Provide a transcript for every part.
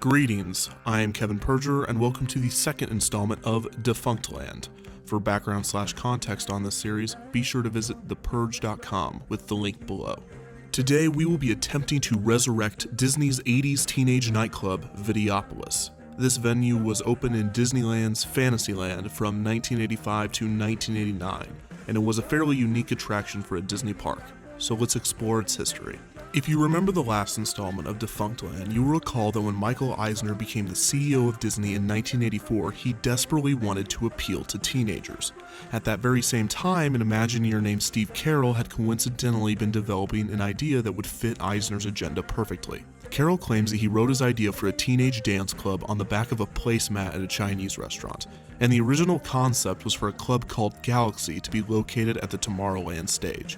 Greetings, I am Kevin Perger, and welcome to the second installment of Defunctland. For background/context on this series, be sure to visit thepurge.com with the link below. Today we will be attempting to resurrect Disney's 80s teenage nightclub, Videopolis. This venue was open in Disneyland's Fantasyland from 1985 to 1989, and it was a fairly unique attraction for a Disney park, so let's explore its history. If you remember the last installment of Defunctland, you will recall that when Michael Eisner became the CEO of Disney in 1984, he desperately wanted to appeal to teenagers. At that very same time, an Imagineer named Steve Carroll had coincidentally been developing an idea that would fit Eisner's agenda perfectly. Carroll claims that he wrote his idea for a teenage dance club on the back of a placemat at a Chinese restaurant, and the original concept was for a club called Galaxy to be located at the Tomorrowland stage.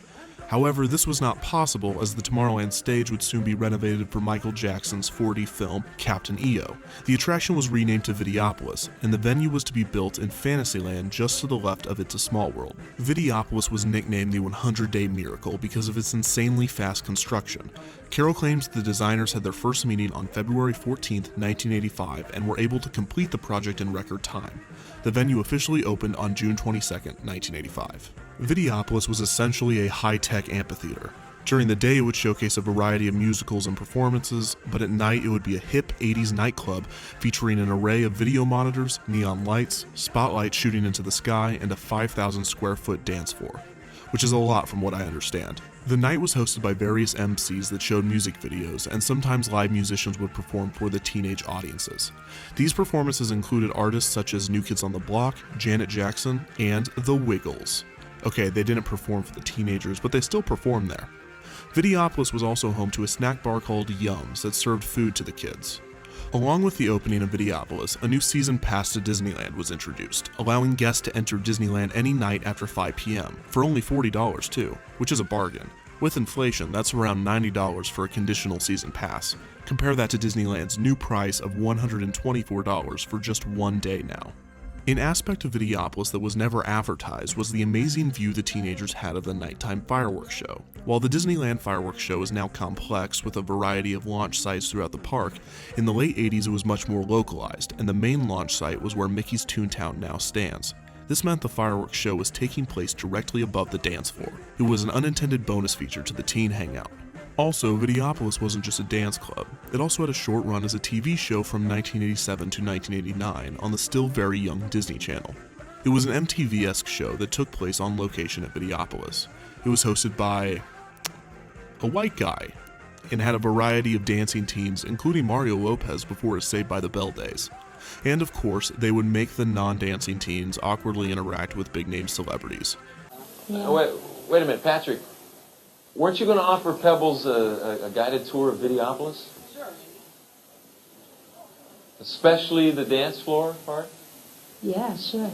However, this was not possible as the Tomorrowland stage would soon be renovated for Michael Jackson's 4D film Captain EO. The attraction was renamed to Videopolis, and the venue was to be built in Fantasyland just to the left of It's a Small World. Videopolis was nicknamed the 100-Day Miracle because of its insanely fast construction. Carroll claims the designers had their first meeting on February 14, 1985, and were able to complete the project in record time. The venue officially opened on June 22, 1985. Videopolis was essentially a high-tech amphitheater. During the day, it would showcase a variety of musicals and performances, but at night it would be a hip 80s nightclub featuring an array of video monitors, neon lights, spotlights shooting into the sky, and a 5,000 square foot dance floor, which is a lot from what I understand. The night was hosted by various MCs that showed music videos, and sometimes live musicians would perform for the teenage audiences. These performances included artists such as New Kids on the Block, Janet Jackson, and The Wiggles. Okay, they didn't perform for the teenagers, but they still performed there. Videopolis was also home to a snack bar called Yums that served food to the kids. Along with the opening of Videopolis, a new season pass to Disneyland was introduced, allowing guests to enter Disneyland any night after 5 p.m., for only $40 too, which is a bargain. With inflation, that's around $90 for a conditional season pass. Compare that to Disneyland's new price of $124 for just one day now. An aspect of Videopolis that was never advertised was the amazing view the teenagers had of the nighttime fireworks show. While the Disneyland fireworks show is now complex with a variety of launch sites throughout the park, in the late 80s it was much more localized, and the main launch site was where Mickey's Toontown now stands. This meant the fireworks show was taking place directly above the dance floor. It was an unintended bonus feature to the teen hangout. Also, Videopolis wasn't just a dance club. It also had a short run as a TV show from 1987 to 1989 on the still very young Disney Channel. It was an MTV-esque show that took place on location at Videopolis. It was hosted by a white guy and had a variety of dancing teams, including Mario Lopez before his Saved by the Bell days. And of course, they would make the non-dancing teens awkwardly interact with big-name celebrities. Yeah. Wait a minute, Patrick. Weren't you going to offer Pebbles a guided tour of Videopolis? Sure. Especially the dance floor part? Yeah, sure.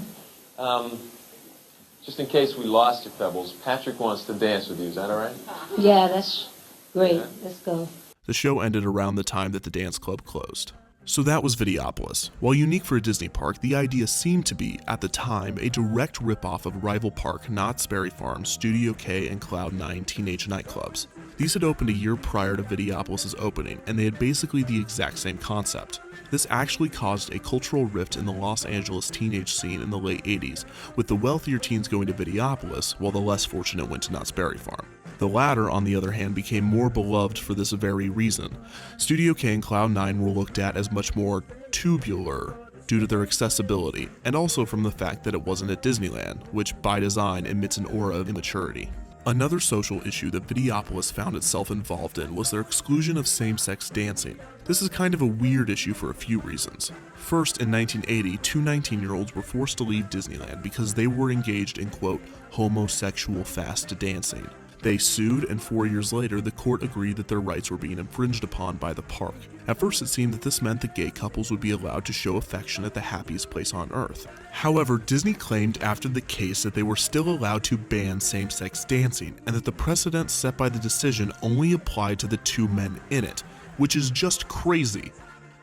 Just in case we lost you, Pebbles, Patrick wants to dance with you. Is that all right? Yeah, that's great. Yeah. Let's go. The show ended around the time that the dance club closed. So that was Videopolis. While unique for a Disney park, the idea seemed to be, at the time, a direct ripoff of rival park Knott's Berry Farm, Studio K, and Cloud 9 teenage nightclubs. These had opened a year prior to Videopolis' opening, and they had basically the exact same concept. This actually caused a cultural rift in the Los Angeles teenage scene in the late 80s, with the wealthier teens going to Videopolis, while the less fortunate went to Knott's Berry Farm. The latter, on the other hand, became more beloved for this very reason. Studio K and Cloud 9 were looked at as much more tubular due to their accessibility, and also from the fact that it wasn't at Disneyland, which by design emits an aura of immaturity. Another social issue that Videopolis found itself involved in was their exclusion of same-sex dancing. This is kind of a weird issue for a few reasons. First, in 1980, two 19-year-olds were forced to leave Disneyland because they were engaged in, quote, homosexual fast dancing. They sued, and 4 years later, the court agreed that their rights were being infringed upon by the park. At first, it seemed that this meant that gay couples would be allowed to show affection at the happiest place on earth. However, Disney claimed after the case that they were still allowed to ban same-sex dancing, and that the precedent set by the decision only applied to the two men in it, which is just crazy.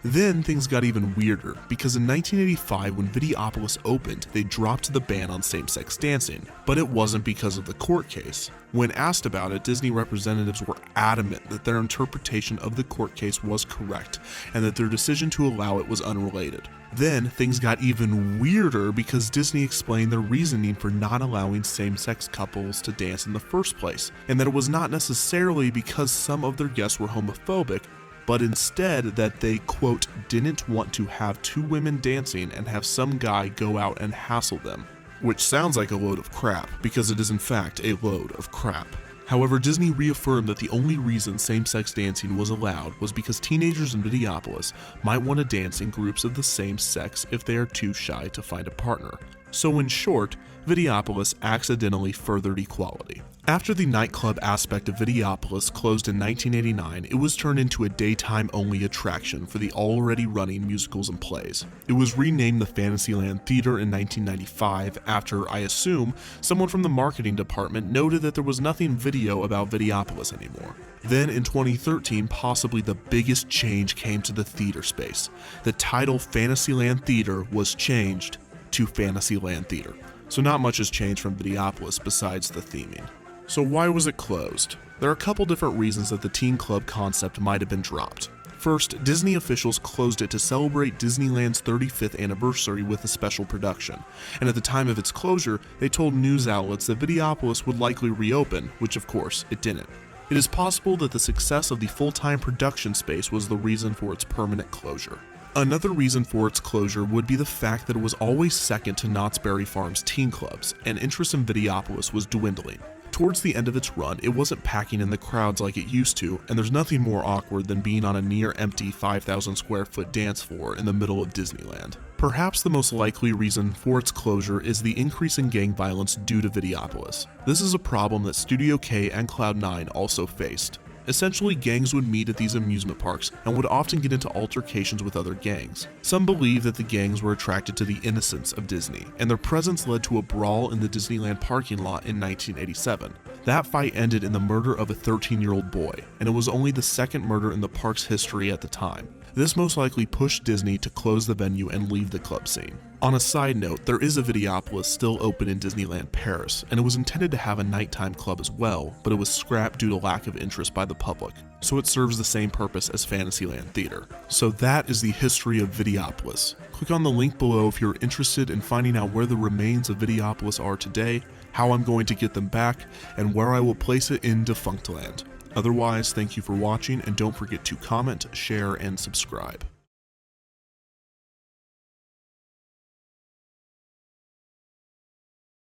Then things got even weirder, because in 1985 when Videopolis opened, they dropped the ban on same-sex dancing, but it wasn't because of the court case. When asked about it, Disney representatives were adamant that their interpretation of the court case was correct, and that their decision to allow it was unrelated. Then things got even weirder because Disney explained their reasoning for not allowing same-sex couples to dance in the first place, and that it was not necessarily because some of their guests were homophobic, but instead that they, quote, didn't want to have two women dancing and have some guy go out and hassle them. Which sounds like a load of crap, because it is in fact a load of crap. However, Disney reaffirmed that the only reason same-sex dancing was allowed was because teenagers in Videopolis might want to dance in groups of the same sex if they are too shy to find a partner. So in short, Videopolis accidentally furthered equality. After the nightclub aspect of Videopolis closed in 1989, it was turned into a daytime-only attraction for the already running musicals and plays. It was renamed the Fantasyland Theater in 1995 after, I assume, someone from the marketing department noted that there was nothing video about Videopolis anymore. Then in 2013, possibly the biggest change came to the theater space. The title Fantasyland Theater was changed to Fantasyland Theater. So not much has changed from Videopolis besides the theming. So why was it closed? There are a couple different reasons that the teen club concept might have been dropped. First, Disney officials closed it to celebrate Disneyland's 35th anniversary with a special production, and at the time of its closure, they told news outlets that Videopolis would likely reopen, which of course it didn't. It is possible that the success of the full-time production space was the reason for its permanent closure. Another reason for its closure would be the fact that it was always second to Knott's Berry Farm's teen clubs, and interest in Videopolis was dwindling. Towards the end of its run, it wasn't packing in the crowds like it used to, and there's nothing more awkward than being on a near-empty 5,000 square foot dance floor in the middle of Disneyland. Perhaps the most likely reason for its closure is the increase in gang violence due to Videopolis. This is a problem that Studio K and Cloud9 also faced. Essentially, gangs would meet at these amusement parks and would often get into altercations with other gangs. Some believe that the gangs were attracted to the innocence of Disney, and their presence led to a brawl in the Disneyland parking lot in 1987. That fight ended in the murder of a 13-year-old boy, and it was only the second murder in the park's history at the time. This most likely pushed Disney to close the venue and leave the club scene. On a side note, there is a Videopolis still open in Disneyland Paris, and it was intended to have a nighttime club as well, but it was scrapped due to lack of interest by the public, so it serves the same purpose as Fantasyland Theater. So that is the history of Videopolis. Click on the link below if you're interested in finding out where the remains of Videopolis are today, how I'm going to get them back, and where I will place it in Defunctland. Otherwise, thank you for watching, and don't forget to comment, share, and subscribe.